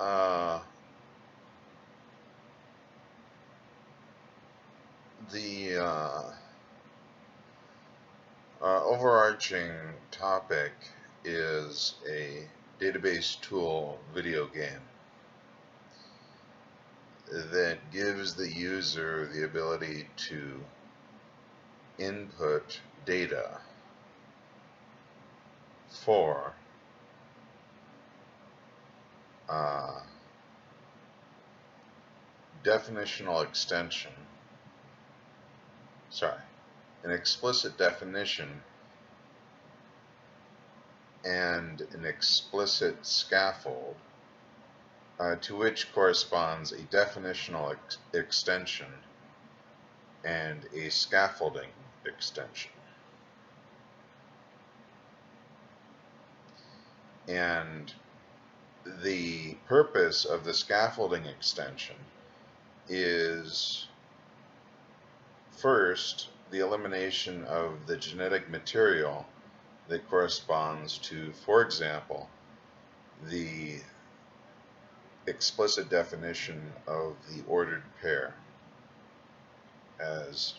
Uh, the overarching topic is a database tool video game that gives the user the ability to input data for uh, definitional extension, an explicit definition and an explicit scaffold to which corresponds a definitional extension and a scaffolding extension. And the purpose of the scaffolding extension is first the elimination of the genetic material that corresponds to, for example, the explicit definition of the ordered pair as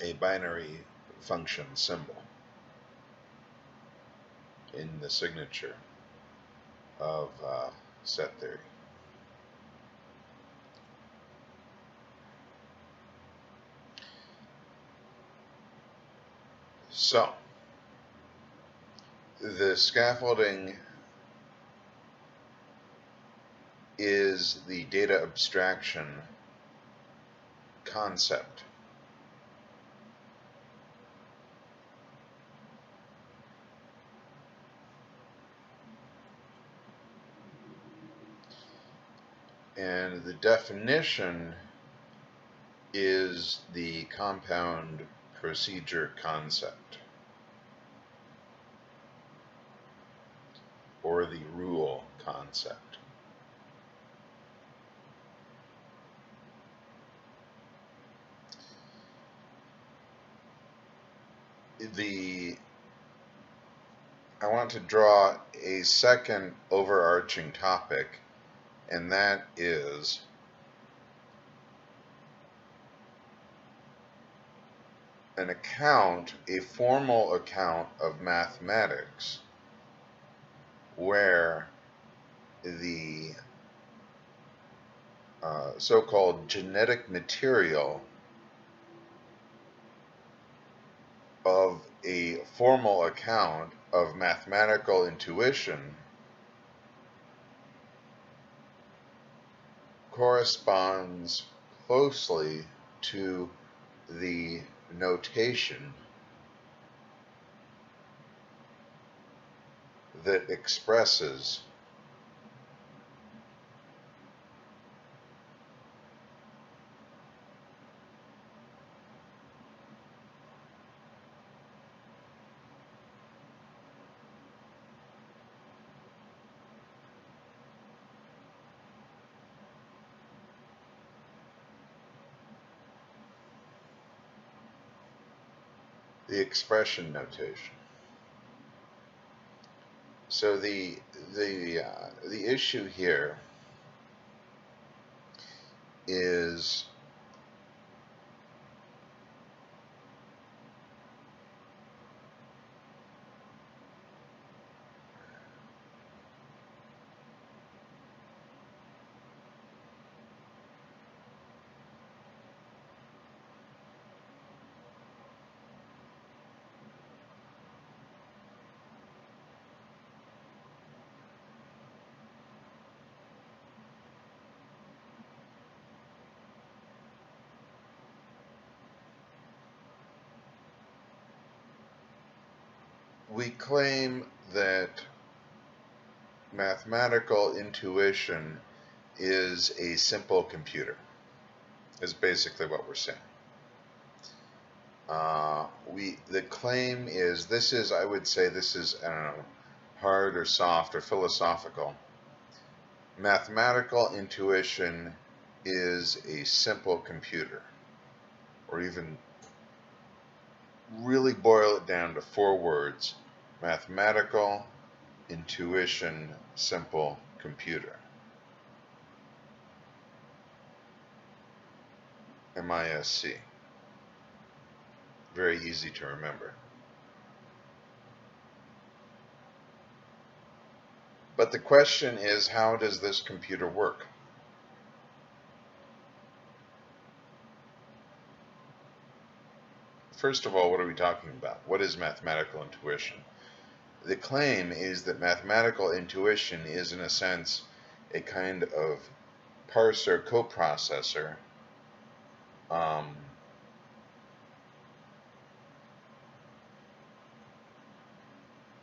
a binary function symbol in the signature of set theory. So, the scaffolding is the data abstraction concept. And the definition is the compound procedure concept, or the rule concept. I want to draw a second overarching topic, and that is an account, a formal account of mathematics, where the so-called genetic material of a formal account of mathematical intuition corresponds closely to the notation that expresses the expression notation. So the issue here is we claim that mathematical intuition is a simple computer, is basically what we're saying. The claim is, I would say this is, I don't know, hard or soft or philosophical. Mathematical intuition is a simple computer, or even really boil it down to 4 words: mathematical intuition, simple computer. MISC. Very easy to remember. But the question is, how does this computer work? First of all, what are we talking about? What is mathematical intuition? The claim is that mathematical intuition is, in a sense, a kind of parser coprocessor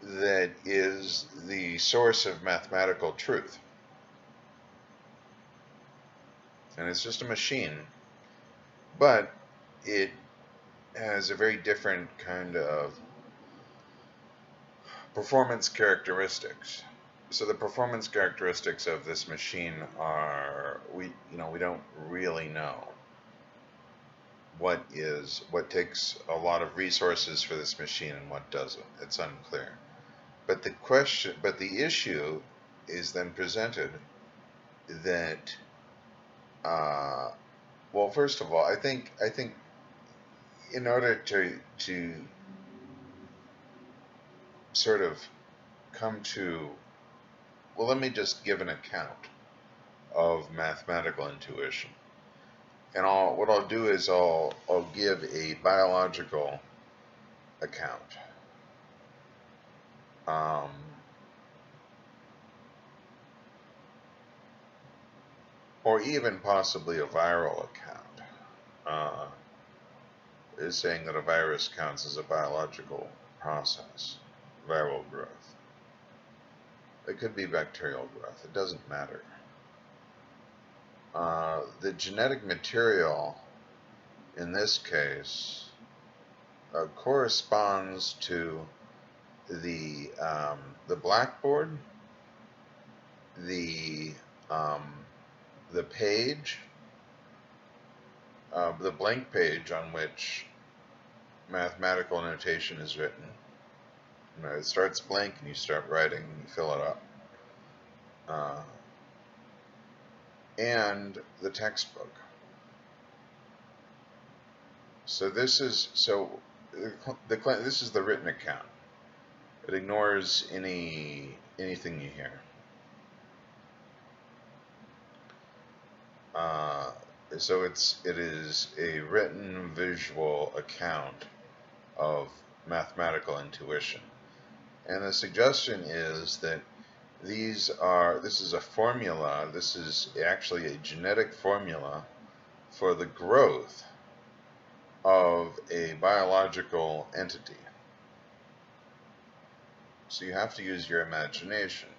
that is the source of mathematical truth. And it's just a machine, but it has a very different kind of performance characteristics. So the performance characteristics of this machine are, we don't really know what takes a lot of resources for this machine and what doesn't. It's unclear. But the issue is then presented that, well, first of all, I think in order to sort of come to, well, let me just give an account of mathematical intuition. And what I'll do is I'll give a biological account. Or even possibly a viral account. Is saying that a virus counts as a biological process, viral growth. It could be bacterial growth. It doesn't matter. The genetic material in this case corresponds to the blackboard, the page, the blank page on which mathematical notation is written. It starts blank and you start writing and you fill it up. And the textbook. So this is this is the written account. It ignores anything you hear. So it is a written visual account of mathematical intuition. And the suggestion is that this is a formula, this is actually a genetic formula for the growth of a biological entity. So you have to use your imagination.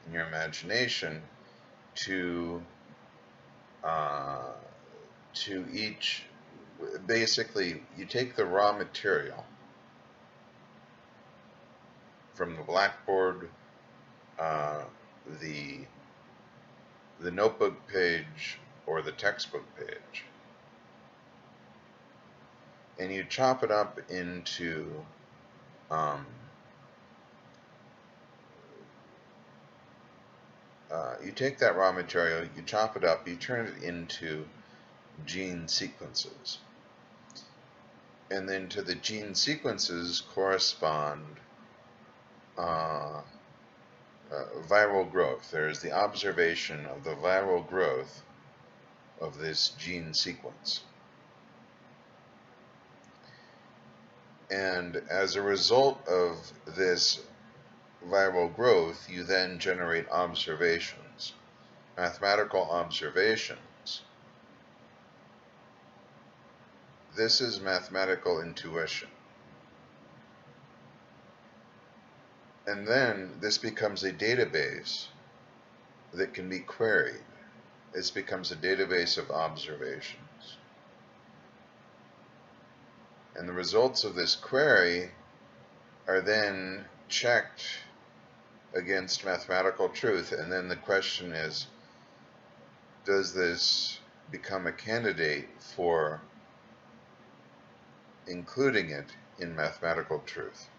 And your imagination to basically, you take the raw material from the blackboard, the notebook page, or the textbook page, and you chop it up into you take that raw material, you chop it up, you turn it into gene sequences. And then to the gene sequences correspond viral growth. There is the observation of the viral growth of this gene sequence. And as a result of this viral growth, you then generate observations, mathematical observations. This is mathematical intuition. And then this becomes a database that can be queried. This becomes a database of observations. And the results of this query are then checked against mathematical truth. And then the question is, does this become a candidate for including it in mathematical truth?